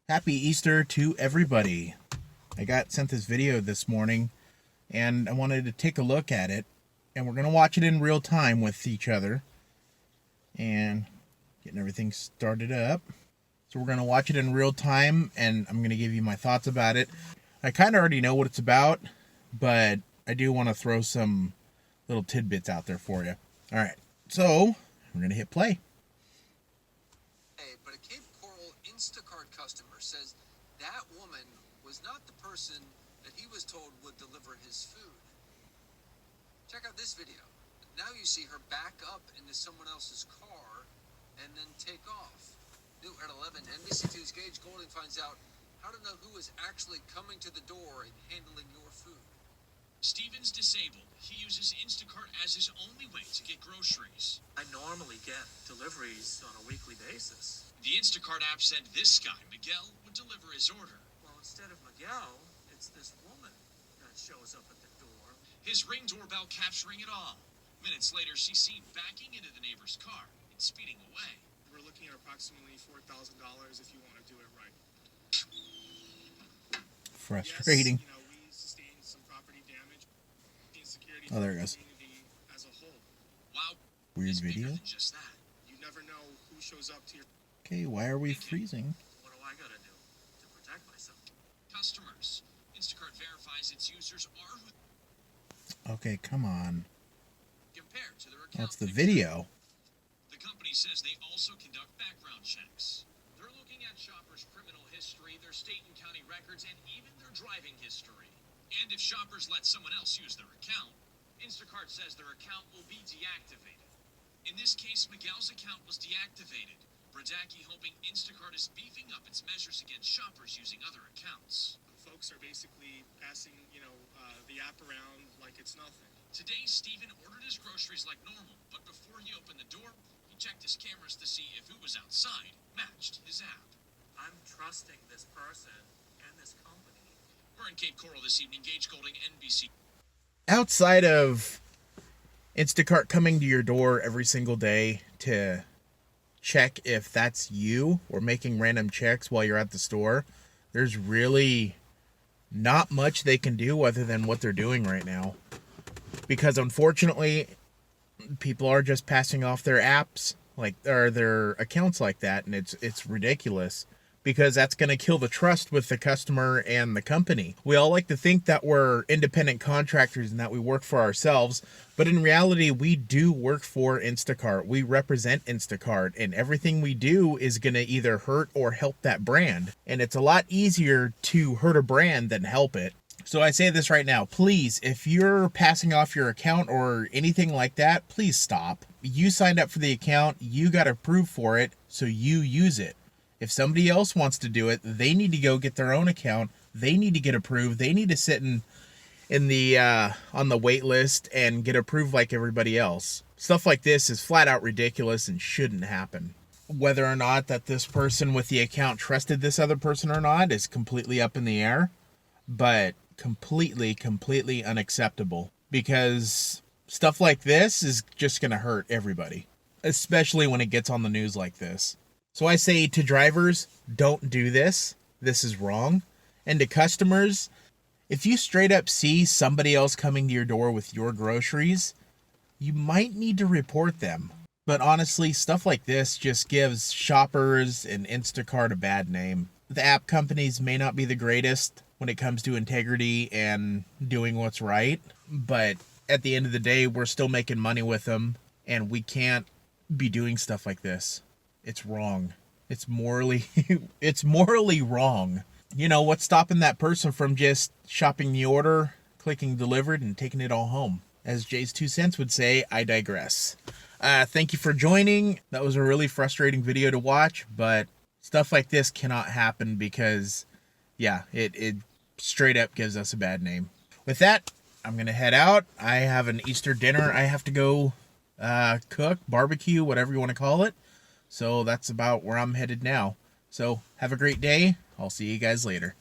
Happy Easter to everybody. I got sent this video this morning and I wanted to take a look at it, and we're going to watch it in real time with each other and getting everything started up. So we're going to watch it in real time and I'm going to give you my thoughts about it. I kind of already know what it's about, but I do want to throw some little tidbits out there for you. All right, so we're going to hit play. But a Cape Coral Instacart customer says that woman was not the person that he was told would deliver his food. Check out this video. Now you see her back up into someone else's car and then take off. New at 11, NBC2's Gage Golding finds out how to know who is actually coming to the door and handling your food. Steven's disabled. He uses Instacart as his only way to get groceries. I normally get deliveries on a weekly basis. The Instacart app said this guy, Miguel, would deliver his order. Well, instead of Miguel, it's this woman that shows up at the door. His Ring doorbell capturing it all. Minutes later, she's seen backing into the neighbor's car and speeding away. We're looking at approximately $4,000 if you want to do it right. Frustrating. Yes, we sustained some property damage. Insecurity Oh, there it goes. community as a whole. Wow. Weird It's bigger video. than just that. You never know who shows up to your... Okay, why are we freezing? What do I gotta do to protect myself? Customers. Instacart verifies its users are who Okay, come on. compared to their account. That's the video. The company says they also conduct background checks. They're looking at shoppers' criminal history, their state and county records, and even their driving history. And if shoppers let someone else use their account, Instacart says their account will be deactivated. In this case, Miguel's account was deactivated. Bradacki hoping Instacart is beefing up its measures against shoppers using other accounts. Folks are basically passing, the app around like it's nothing. Today, Steven ordered his groceries like normal, but before he opened the door, he checked his cameras to see if who was outside matched his app. I'm trusting this person and this company. We're in Cape Coral this evening. Gage Golding, NBC. Outside of Instacart coming to your door every single day to check if that's you, or making random checks while you're at the store, there's really not much they can do other than what they're doing right now. Because unfortunately, people are just passing off their apps or their accounts like that, and it's ridiculous. Because that's going to kill the trust with the customer and the company. We all like to think that we're independent contractors and that we work for ourselves, but in reality, we do work for Instacart. We represent Instacart, and everything we do is going to either hurt or help that brand. And it's a lot easier to hurt a brand than help it. So I say this right now, please, if you're passing off your account or anything like that, please stop. You signed up for the account, you got approved for it, so you use it. If somebody else wants to do it, they need to go get their own account. They need to get approved. They need to sit in the on the wait list and get approved like everybody else. Stuff like this is flat out ridiculous and shouldn't happen. Whether or not that this person with the account trusted this other person or not is completely up in the air, but completely unacceptable, because stuff like this is just going to hurt everybody, especially when it gets on the news like this. So I say to drivers, don't do this. This is wrong. And to customers, if you straight up see somebody else coming to your door with your groceries, you might need to report them. But honestly, stuff like this just gives shoppers and Instacart a bad name. The app companies may not be the greatest when it comes to integrity and doing what's right, but at the end of the day, we're still making money with them, and we can't be doing stuff like this. It's wrong. It's morally wrong. You know, what's stopping that person from just shopping the order, clicking delivered, and taking it all home? As Jay's 2 cents would say, I digress. Thank you for joining. That was a really frustrating video to watch, but stuff like this cannot happen because, yeah, it straight up gives us a bad name. With that, I'm going to head out. I have an Easter dinner I have to go cook, barbecue, whatever you want to call it. So that's about where I'm headed now. So have a great day. I'll see you guys later.